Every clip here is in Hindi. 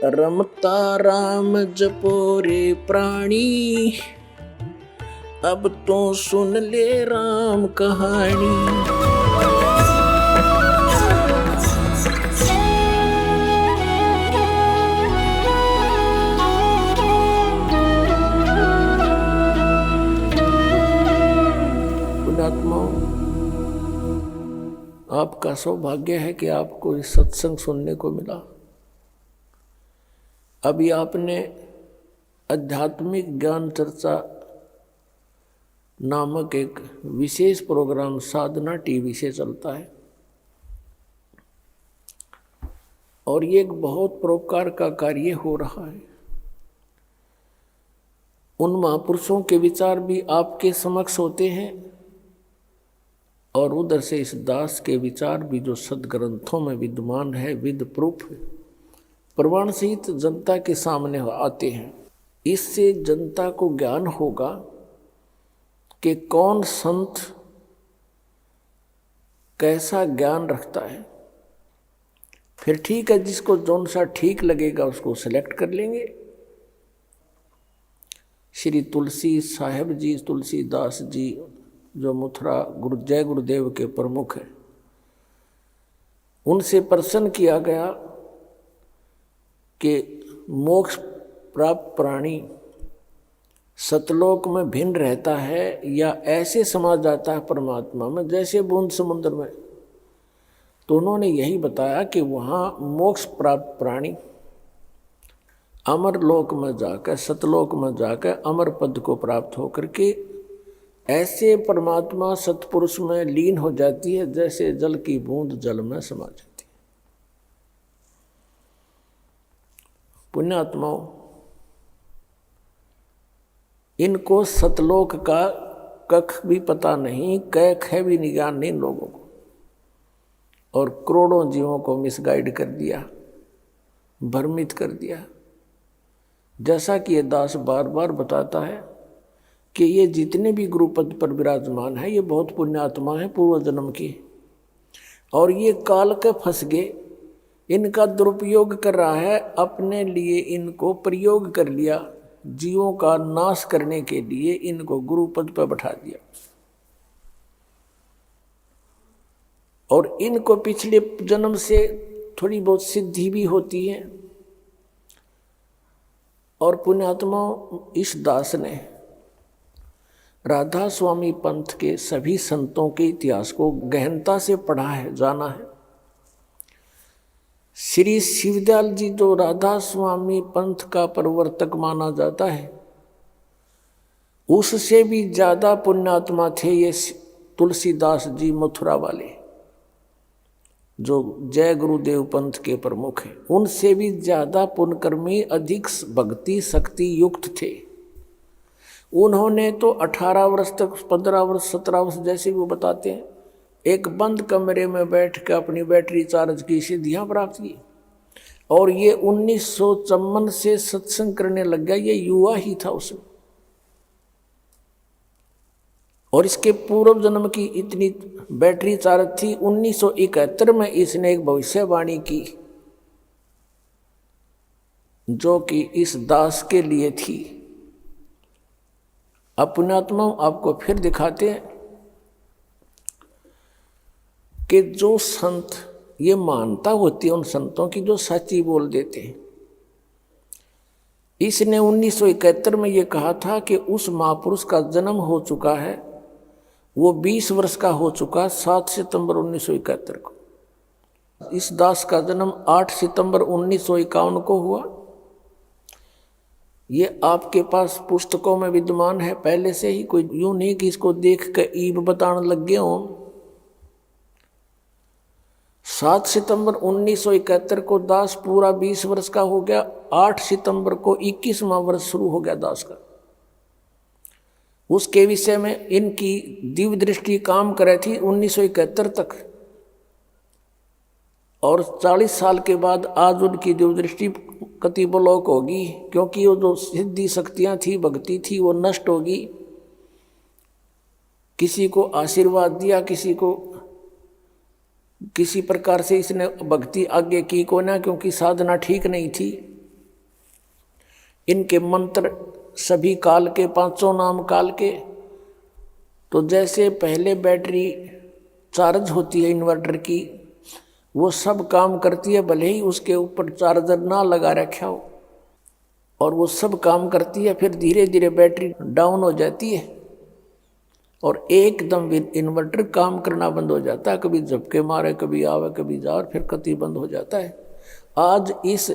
रमता राम जपो रे प्राणी, अब तो सुन ले राम कहानी। पुण्यात्माओं, आपका सौभाग्य है कि आपको इस सत्संग सुनने को मिला। अभी आपने आध्यात्मिक ज्ञान चर्चा नामक एक विशेष प्रोग्राम साधना टीवी से चलता है, और ये एक बहुत परोपकार का कार्य हो रहा है। उन महापुरुषों के विचार भी आपके समक्ष होते हैं, और उधर से इस दास के विचार भी जो सदग्रंथों में विद्यमान है, विद प्रूफ प्रमाण सहित जनता के सामने आते हैं। इससे जनता को ज्ञान होगा कि कौन संत कैसा ज्ञान रखता है। फिर ठीक है, जिसको जौन सा ठीक लगेगा उसको सेलेक्ट कर लेंगे। श्री तुलसी साहेब जी, तुलसीदास जी, जो मथुरा जय गुरुदेव के प्रमुख हैं, उनसे प्रश्न किया गया कि मोक्ष प्राप्त प्राणी सतलोक में भिन्न रहता है या ऐसे समा जाता है परमात्मा में जैसे बूंद समुद्र में। तो उन्होंने यही बताया कि वहाँ मोक्ष प्राप्त प्राणी अमर लोक में जाकर, सतलोक में जाकर अमर पद को प्राप्त होकर के ऐसे परमात्मा सतपुरुष में लीन हो जाती है जैसे जल की बूंद जल में समा जाती है। पुण्यात्माओं, इनको सतलोक का कख भी पता नहीं, कख है भी ज्ञान नहीं इन लोगों को, और करोड़ों जीवों को मिसगाइड कर दिया, भ्रमित कर दिया। जैसा कि ये दास बार बार बताता है कि ये जितने भी गुरुपद पर विराजमान है, ये बहुत पुण्यात्मा है पूर्व जन्म की, और ये काल के फंस गए। इनका दुरुपयोग कर रहा है, अपने लिए इनको प्रयोग कर लिया, जीवों का नाश करने के लिए इनको गुरुपद पर बैठा दिया। और इनको पिछले जन्म से थोड़ी बहुत सिद्धि भी होती है। और पुण्यात्माओं, इस दास ने राधा स्वामी पंथ के सभी संतों के इतिहास को गहनता से पढ़ा है, जाना है। श्री शिवदयाल जी, जो राधा स्वामी पंथ का प्रवर्तक माना जाता है, उससे भी ज़्यादा पुण्यात्मा थे ये तुलसीदास जी मथुरा वाले, जो जय गुरुदेव पंथ के प्रमुख हैं। उनसे भी ज़्यादा पुण्यकर्मी, अधिक भक्ति शक्ति युक्त थे। उन्होंने तो 18 वर्ष तक, 15 वर्ष, 17 वर्ष, जैसे वो बताते हैं, एक बंद कमरे में बैठ कर अपनी बैटरी चार्ज की सिद्धियाँ प्राप्त की। और ये 1954 से सत्संग करने लग गया, ये युवा ही था उसमें। और इसके पूर्व जन्म की इतनी बैटरी चार्ज थी। 1971 में इसने एक भविष्यवाणी की जो कि इस दास के लिए थी। अब पुण्यात्मा आपको फिर दिखाते हैं कि जो संत, ये मानता होती है उन संतों की जो सच्ची बोल देते हैं। इसने 1971 में ये कहा था कि उस महापुरुष का जन्म हो चुका है, वो 20 वर्ष का हो चुका, 7 सितंबर 1971 को। इस दास का जन्म 8 सितंबर 1951 को हुआ। ये आपके पास पुस्तकों में विद्यमान है पहले से ही, कोई यूं नहीं कि इसको देख कर ईब बताने लग गए हों। 7 सितंबर 1971 को दास पूरा 20 वर्ष का हो गया। 8 सितंबर को 21वां वर्ष शुरू हो गया दास का। उसके विषय में इनकी दिव्य दृष्टि काम करे थी 1971 तक, और 40 साल के बाद आज उनकी दिव्य दृष्टि कति ब्लॉक होगी, क्योंकि वो जो सिद्धि शक्तियाँ थी, भक्ति थी, वो नष्ट होगी। किसी को आशीर्वाद दिया, किसी को किसी प्रकार से इसने भक्ति आगे की को ना, क्योंकि साधना ठीक नहीं थी। इनके मंत्र सभी काल के, पांचों नाम काल के। तो जैसे पहले बैटरी चार्ज होती है इन्वर्टर की, वो सब काम करती है, भले ही उसके ऊपर चार्जर ना लगा रखा हो, और वो सब काम करती है। फिर धीरे धीरे बैटरी डाउन हो जाती है और एकदम इन्वर्टर काम करना बंद हो जाता है। कभी झपके मारे, कभी आवे, कभी जाए, और फिर कति बंद हो जाता है। आज इस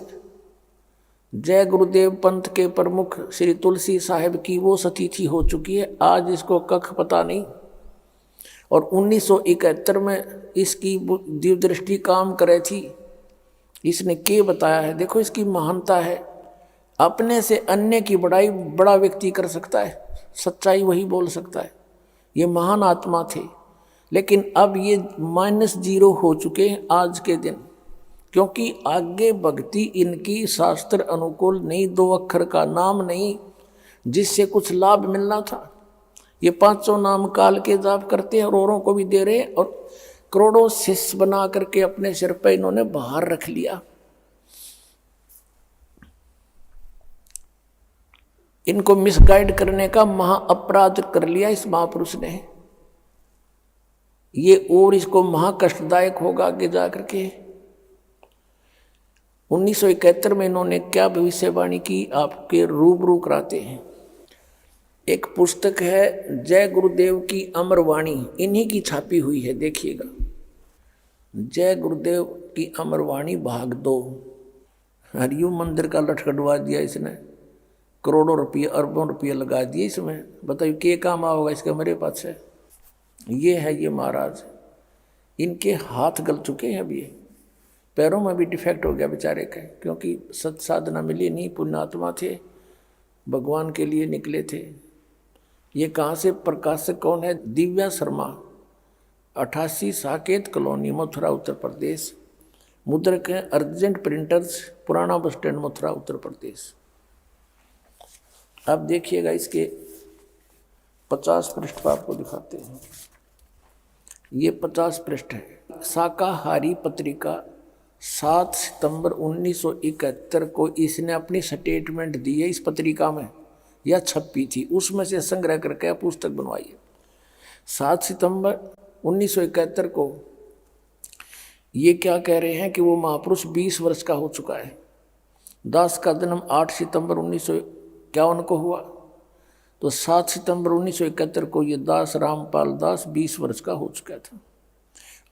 जय गुरुदेव पंथ के प्रमुख श्री तुलसी साहिब की वो सतिथि हो चुकी है। आज इसको कख पता नहीं, और 1971 में इसकी दिव्य दृष्टि काम करे थी। इसने क्या बताया है, देखो इसकी महानता है। अपने से अन्य की बड़ाई बड़ा व्यक्ति कर सकता है, सच्चाई वही बोल सकता है। ये महान आत्मा थे, लेकिन अब ये -0 हो चुके हैं आज के दिन, क्योंकि आगे भक्ति इनकी शास्त्र अनुकूल नहीं, 2 अक्षर का नाम नहीं जिससे कुछ लाभ मिलना था। ये पांचों नाम काल के जाप करते हैं और औरों को भी दे रहे, और करोड़ों शिष्य बना करके अपने सिर पर इन्होंने बाहर रख लिया। इनको मिसगाइड करने का महा अपराध कर लिया इस महापुरुष ने। ये और इसको महा कष्टदायक होगा आगे जाकर के। 1971 में इन्होंने क्या भविष्यवाणी की, आपके रूबरू कराते हैं। एक पुस्तक है जय गुरुदेव की अमर वाणी, इन्हीं की छापी हुई है, देखिएगा। जय गुरुदेव की अमर वाणी भाग 2। हरिओम मंदिर का लटखटवा दिया इसने, करोड़ों रुपये, अरबों रुपये लगा दिए इसमें। बताइए क्या काम आओगा इसके मेरे पास है। ये है ये महाराज, इनके हाथ गल चुके हैं अभी, पैरों में भी डिफेक्ट हो गया बेचारे का, क्योंकि सत साधना मिली नहीं। पुण्यात्मा थे, भगवान के लिए निकले थे। ये कहाँ से, प्रकाशक कौन है, दिव्या शर्मा, 88 साकेत कॉलोनी, मथुरा उत्तर प्रदेश। मुद्रक है अर्जेंट प्रिंटर्स, पुराना बस स्टैंड, मथुरा उत्तर प्रदेश। अब देखिएगा इसके 50 पृष्ठ पर आपको दिखाते हैं। ये 50 पृष्ठ है। शाकाहारी पत्रिका 7 सितंबर 1971 को इसने अपनी स्टेटमेंट दी है इस पत्रिका में, या छपी थी, उसमें से संग्रह करके पुस्तक बनवाई है। 7 सितंबर 1971 को ये क्या कह रहे हैं कि वो महापुरुष 20 वर्ष का हो चुका है। दास का जन्म 8 सितंबर 1951 को हुआ, तो 7 सितंबर 1971 को ये दास रामपाल दास 20 वर्ष का हो चुका था।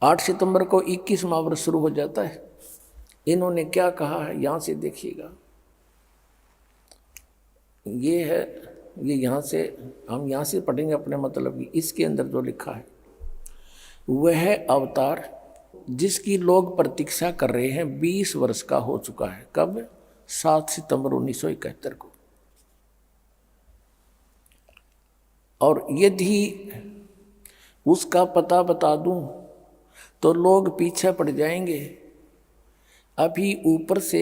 8 सितंबर को 21वां वर्ष शुरू हो जाता है। इन्होंने क्या कहा है यहाँ से देखिएगा। ये है, ये यहाँ से हम यहाँ से पढ़ेंगे अपने मतलब की। इसके अंदर जो लिखा है, वह अवतार जिसकी लोग प्रतीक्षा कर रहे हैं 20 वर्ष का हो चुका है। कब? 7 सितंबर 1971 को। और यदि उसका पता बता दूं तो लोग पीछे पड़ जाएंगे। अभी ऊपर से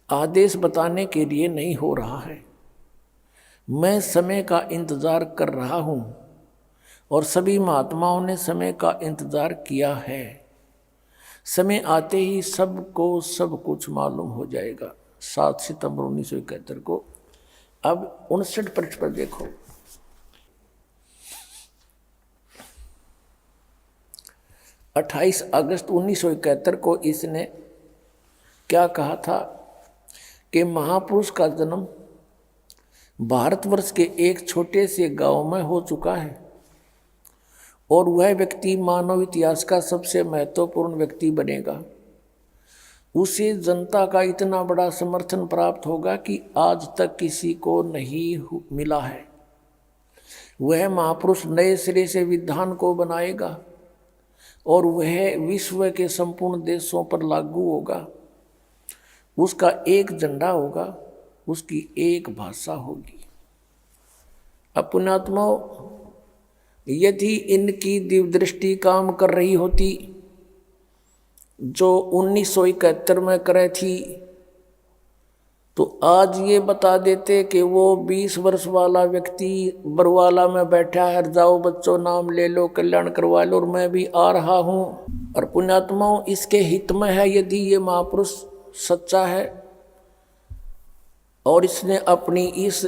आदेश बताने के लिए नहीं हो रहा है। मैं समय का इंतज़ार कर रहा हूँ और सभी महात्माओं ने समय का इंतज़ार किया है। समय आते ही सबको सब कुछ मालूम हो जाएगा। 7 सितंबर 1971 को। अब 59 पृष्ठ पर देखो। 28 अगस्त 1971 को इसने क्या कहा था कि महापुरुष का जन्म भारतवर्ष के एक छोटे से गांव में हो चुका है और वह व्यक्ति मानव इतिहास का सबसे महत्वपूर्ण व्यक्ति बनेगा। उसे जनता का इतना बड़ा समर्थन प्राप्त होगा कि आज तक किसी को नहीं मिला है। वह महापुरुष नए सिरे से विधान को बनाएगा और वह विश्व के संपूर्ण देशों पर लागू होगा। उसका एक झंडा होगा, उसकी एक भाषा होगी। पुण्यात्माओं, यदि इनकी दिव्य दृष्टि काम कर रही होती जो 1971 में करे थी, तो आज ये बता देते कि वो 20 वर्ष वाला व्यक्ति बरवाला में बैठा है, जाओ बच्चों नाम ले लो, कल्याण करवा लो, और मैं भी आ रहा हूँ। और पुण्यात्माओं, इसके हित में है यदि ये महापुरुष सच्चा है और इसने अपनी इस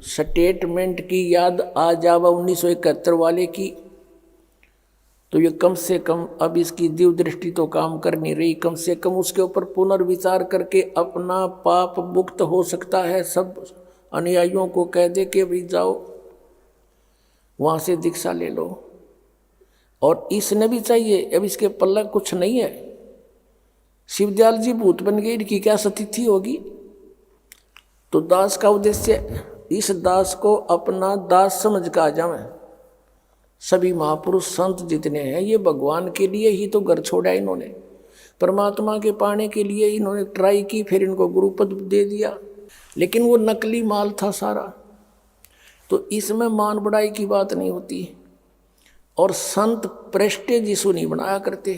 स्टेटमेंट की याद आ जावा 1971 वाले की, तो ये कम से कम अब इसकी दिव्य दृष्टि तो काम कर नहीं रही, कम से कम उसके ऊपर पुनर्विचार करके अपना पाप मुक्त हो सकता है। सब अनुयायियों को कह दे कि भाई जाओ वहाँ से दीक्षा ले लो। और इसने भी चाहिए, अब इसके पल्ला कुछ नहीं है। शिवदयाल जी भूत बन गए, इनकी क्या स्थिति होगी। तो दास का उद्देश्य इस दास को अपना दास समझ कर आ जाए। सभी महापुरुष संत जितने हैं ये भगवान के लिए ही तो घर छोड़ा इन्होंने, परमात्मा के पाने के लिए इन्होंने ट्राई की, फिर इनको गुरुपद दे दिया, लेकिन वो नकली माल था सारा। तो इसमें मान बढ़ाई की बात नहीं होती। और संत प्रेस्टेज इशू नहीं बनाया करते,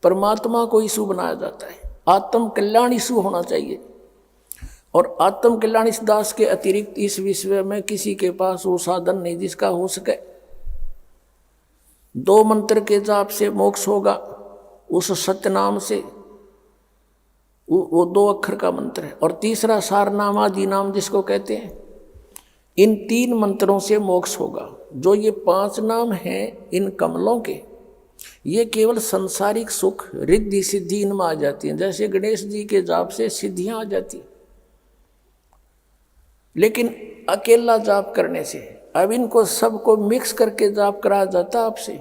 परमात्मा को इशू बनाया जाता है। आत्म कल्याण इशू होना चाहिए। और आत्म कल्याण इस दास के अतिरिक्त इस विश्व में किसी के पास वो साधन नहीं जिसका हो सके। 2 मंत्र के जाप से मोक्ष होगा, उस सत्यनाम से, वो 2 अक्षर का मंत्र है। और तीसरा सारनाम आदि नाम जिसको कहते हैं, इन 3 मंत्रों से मोक्ष होगा। जो ये 5 नाम हैं इन कमलों के, ये केवल सांसारिक सुख रिद्धि सिद्धि इनमें आ जाती हैं। जैसे गणेश जी के जाप से सिद्धियां आ जाती, लेकिन अकेला जाप करने से अब इनको सबको मिक्स करके जाप कराया जाता आपसे।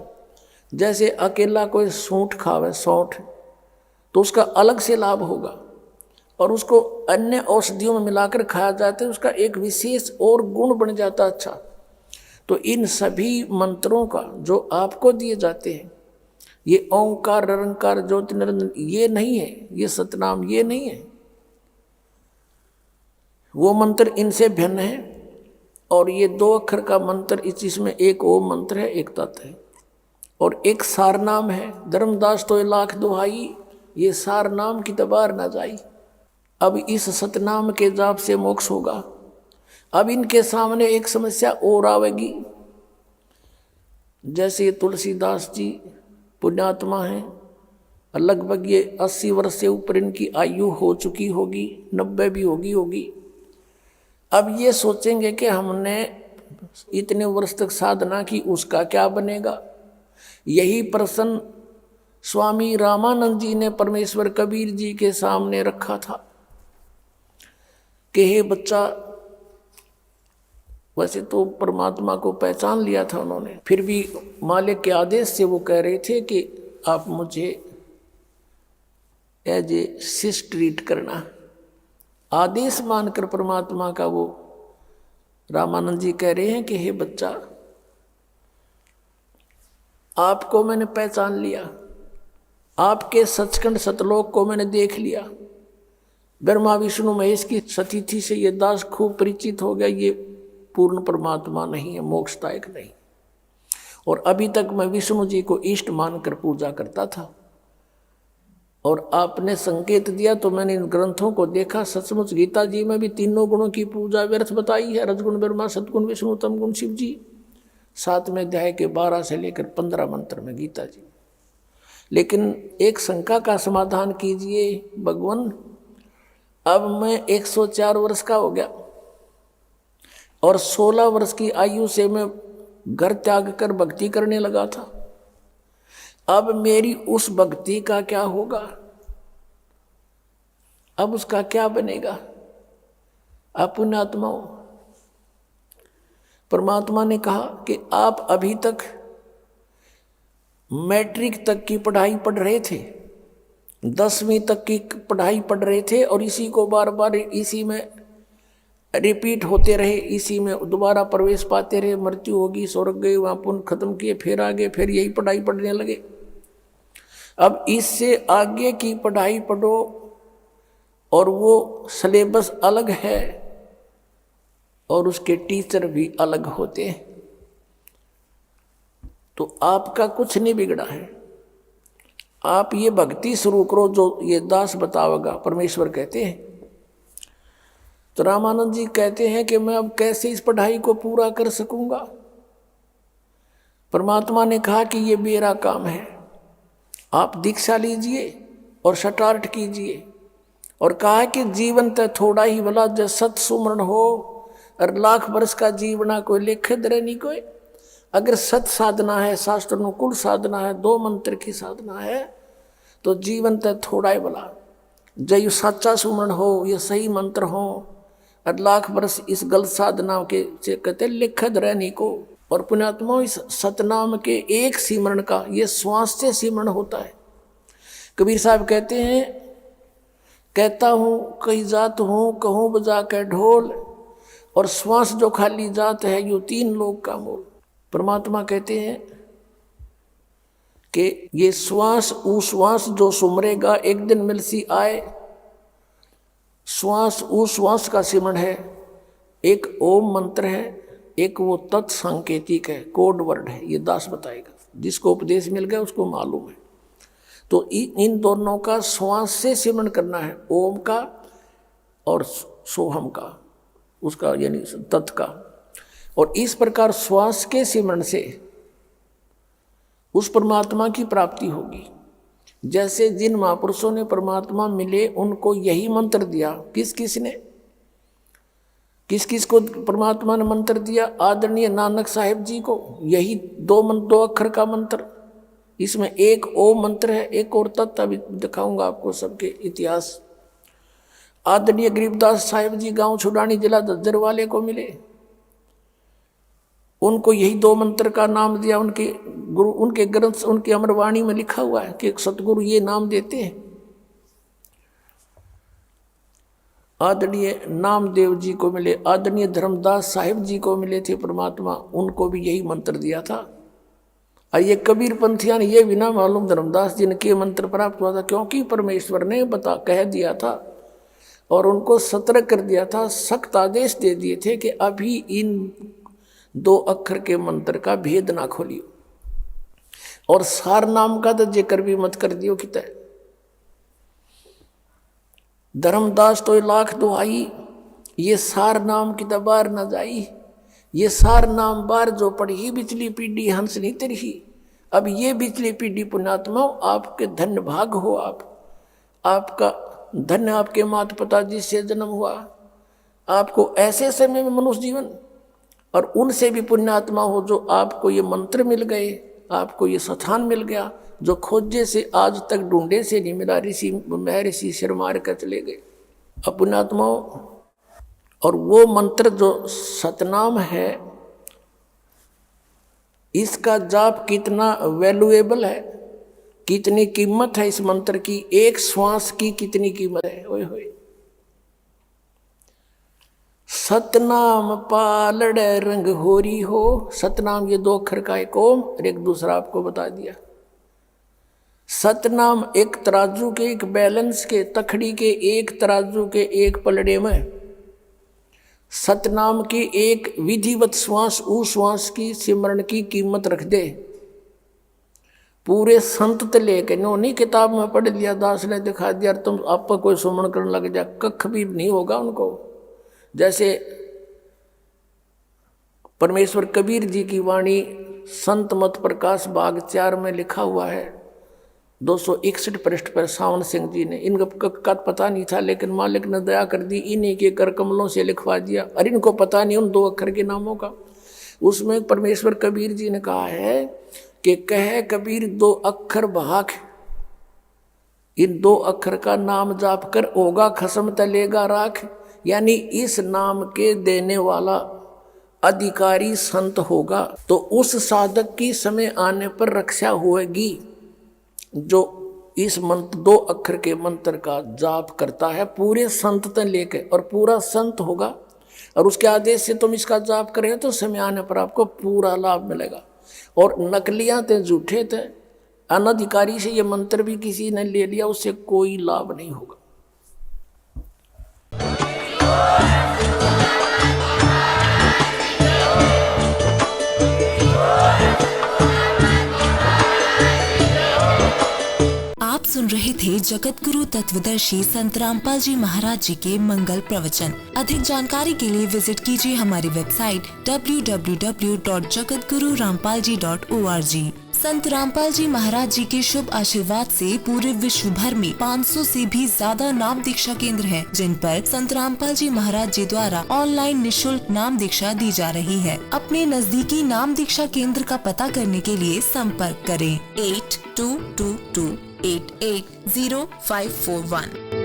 जैसे अकेला कोई सूंठ खावे, सौंठ, तो उसका अलग से लाभ होगा, और उसको अन्य औषधियों में मिलाकर खाया जाता है, उसका एक विशेष और गुण बन जाता अच्छा। तो इन सभी मंत्रों का जो आपको दिए जाते हैं, ये ओंकार निरंकार ज्योति निरंजन ये नहीं है, ये सतनाम ये नहीं है, वो मंत्र इनसे भिन्न है। और ये 2 अक्षर का मंत्र, इसमें एक ओम मंत्र है, एक तत् है, और एक सारनाम है। धर्मदास तो 1,00,000 दुहाई, ये सारनाम की तबार ना जाई। अब इस सतनाम के जाप से मोक्ष होगा। अब इनके सामने एक समस्या और आवेगी। जैसे तुलसीदास जी पुण्यात्मा हैं, लगभग ये 80 वर्ष से ऊपर इनकी आयु हो चुकी होगी, 90 भी होगी। अब ये सोचेंगे कि हमने इतने वर्ष तक साधना की, उसका क्या बनेगा। यही प्रश्न स्वामी रामानंद जी ने परमेश्वर कबीर जी के सामने रखा था कि हे बच्चा, वैसे तो परमात्मा को पहचान लिया था उन्होंने, फिर भी मालिक के आदेश से वो कह रहे थे कि आप मुझे एज ए शिष्य ट्रीट करना। आदेश मानकर परमात्मा का वो रामानंद जी कह रहे हैं कि हे बच्चा, आपको मैंने पहचान लिया, आपके सचखंड सतलोक को मैंने देख लिया। ब्रह्मा विष्णु महेश की स्थिति से ये दास खूब परिचित हो गया, ये पूर्ण परमात्मा नहीं है, मोक्षदायक नहीं। और अभी तक मैं विष्णु जी को इष्ट मानकर पूजा करता था, और आपने संकेत दिया तो मैंने इन ग्रंथों को देखा। सचमुच गीता जी में भी 3 गुणों की पूजा व्यर्थ बताई है, रजगुण ब्रह्मा, सतगुण विष्णु, तम गुण शिव जी। 7वें अध्याय के 12 से लेकर 15 मंत्र में गीता जी। लेकिन एक शंका का समाधान कीजिए भगवान, अब मैं 104 वर्ष का हो गया और 16 वर्ष की आयु से मैं घर त्याग कर भक्ति करने लगा था। अब मेरी उस भक्ति का क्या होगा, अब उसका क्या बनेगा। आप पुण्यात्माओं, परमात्मा ने कहा कि आप अभी तक मैट्रिक तक की पढ़ाई पढ़ रहे थे, 10वीं तक की पढ़ाई पढ़ रहे थे, और इसी को बार बार इसी में रिपीट होते रहे, इसी में दोबारा प्रवेश पाते रहे। मृत्यु होगी, स्वर्ग गए, वहाँ पुण्य खत्म किए, फिर आगे फिर यही पढ़ाई पढ़ने लगे। अब इससे आगे की पढ़ाई पढ़ो, और वो सिलेबस अलग है और उसके टीचर भी अलग होते हैं। तो आपका कुछ नहीं बिगड़ा है, आप ये भक्ति शुरू करो जो ये दास बतावेगा, परमेश्वर कहते हैं। तो रामानंद जी कहते हैं कि मैं अब कैसे इस पढ़ाई को पूरा कर सकूंगा। परमात्मा ने कहा कि ये मेरा काम है, आप दीक्षा लीजिए और स्टार्ट कीजिए, और कहा कि जीवन तो थोड़ा ही भला, जब सत सुमरण हो और लाख वर्ष का जीवना कोई लेखे दरे नहीं कोई। अगर सत साधना है, शास्त्र अनुकूल साधना है, 2 मंत्र की साधना है, तो जीवन तो थोड़ा ही भला। जय सच्चा सुमरण हो, ये सही मंत्र हो, और लाख वर्ष इस गलत साधना के से कहते लिखत रहने को। और पुण्यात्मा इस सतनाम के एक सिमरण का ये श्वास से सिमरण होता है। कबीर साहब कहते हैं, कहता हूँ कहीं जात हूँ, कहूँ बजा के ढोल, और श्वास जो खाली जात है यू 3 लोग का मोल। परमात्मा कहते हैं कि ये श्वास उश्वास जो सुमरेगा एक दिन मिलसी आए। श्वास उश्वास का सिमरण है, एक ओम मंत्र है, एक वो तत्संकेतिक है, कोड वर्ड है। ये दास बताएगा, जिसको उपदेश मिल गया उसको मालूम है। तो इन दोनों का श्वास से सिमरण करना है, ओम का और सोहम का, उसका यानी तत् का। और इस प्रकार श्वास के सिमरण से उस परमात्मा की प्राप्ति होगी। जैसे जिन महापुरुषों ने परमात्मा मिले उनको यही मंत्र दिया। किस किस ने, किस किस को परमात्मा ने मंत्र दिया? आदरणीय नानक साहिब जी को यही 2 अक्षर का मंत्र। इसमें एक ओम मंत्र है, एक और तत्व अभी दिखाऊंगा आपको सबके इतिहास। आदरणीय गरीबदास साहिब जी गांव छुड़ानी जिला दज्जर वाले को मिले, उनको यही 2 मंत्र का नाम दिया। उनके गुरु, उनके ग्रंथ, उनकी अमरवाणी में लिखा हुआ है कि सतगुरु ये नाम देते हैं। आदरणीय नामदेव जी को मिले, आदरणीय धर्मदास साहिब जी को मिले थे परमात्मा, उनको भी यही मंत्र दिया था। और ये कबीर पंथिया ने ये बिना मालूम धर्मदास जी ने के मंत्र प्राप्त हुआ था, क्योंकि परमेश्वर ने कह दिया था और उनको सतर्क कर दिया था, सख्त आदेश दे दिए थे कि अभी इन 2 अक्षर के मंत्र का भेद ना खोलियो, और सार नाम का तो जिक्र भी मत कर दियो। कि धर्मदास तो लाख दुहाई, ये सार नाम की दबार न जाई। ये सार नाम बार जो पढ़ी, बिचली पीढ़ी हंस नहीं तरही। अब ये बिचली पीढ़ी पुण्यात्मा आपके धन्य भाग हो, आपका धन्य आपके माता पिता जी से जन्म हुआ, आपको ऐसे समय में मनुष्य जीवन, और उनसे भी पुण्यात्मा हो जो आपको ये मंत्र मिल गए, आपको ये स्थान मिल गया जो खोजे से आज तक ढूंढे से नहीं मिला। ऋषि सिर मार कर चले गए। अब पुण्यात्माओं, और वो मंत्र जो सतनाम है, इसका जाप कितना वैल्यूएबल है, कितनी कीमत है इस मंत्र की, एक श्वास की कितनी कीमत है। ओए होए, सतनाम पालड़ रंग होरी हो। सतनाम ये 2 अक्षर का एक ओम और एक दूसरा आपको बता दिया। सतनाम एक तराजू के, एक बैलेंस के, तखड़ी के एक तराजू के एक पलड़े में सतनाम की एक विधिवत श्वास उश्वास की सिमरण की कीमत रख दे। पूरे संत ते लेके नहीं किताब में पढ़ लिया, दास ने दिखा दिया, तुम आप पर कोई सुमरण करने लग जा, कख भी नहीं होगा उनको। जैसे परमेश्वर कबीर जी की वाणी संत मत प्रकाश भाग 4 में लिखा हुआ है, 261 पृष्ठ पर सावन सिंह जी ने, इनका पता नहीं था लेकिन मालिक ने दया कर दी, इन्हीं के कर कमलों से लिखवा दिया, और इनको पता नहीं उन 2 अक्षर के नामों का। उसमें परमेश्वर कबीर जी ने कहा है कि कह कबीर 2 अक्षर भाग, इन 2 अक्षर का नाम जाप कर होगा खसम तलेगा राख। यानी इस नाम के देने वाला अधिकारी संत होगा तो उस साधक की समय आने पर रक्षा होगी जो इस मंत्र 2 अक्षर के मंत्र का जाप करता है पूरे संत तक लेके, और पूरा संत होगा और उसके आदेश से तुम इसका जाप करें तो समय आने पर आपको पूरा लाभ मिलेगा। और नकलियाँ थे, झूठे थे, अनधिकारी से ये मंत्र भी किसी ने ले लिया, उससे कोई लाभ नहीं होगा। आप सुन रहे थे जगत गुरु तत्वदर्शी संत रामपाल जी महाराज जी के मंगल प्रवचन। अधिक जानकारी के लिए विजिट कीजिए हमारी वेबसाइट www.jagatgururampalji.org। संत रामपाल जी महाराज जी के शुभ आशीर्वाद से पूरे विश्व भर में 500 से भी ज्यादा नाम दीक्षा केंद्र हैं, जिन पर संत रामपाल जी महाराज जी द्वारा ऑनलाइन निशुल्क नाम दीक्षा दी जा रही है। अपने नजदीकी नाम दीक्षा केंद्र का पता करने के लिए संपर्क करें 8222880541।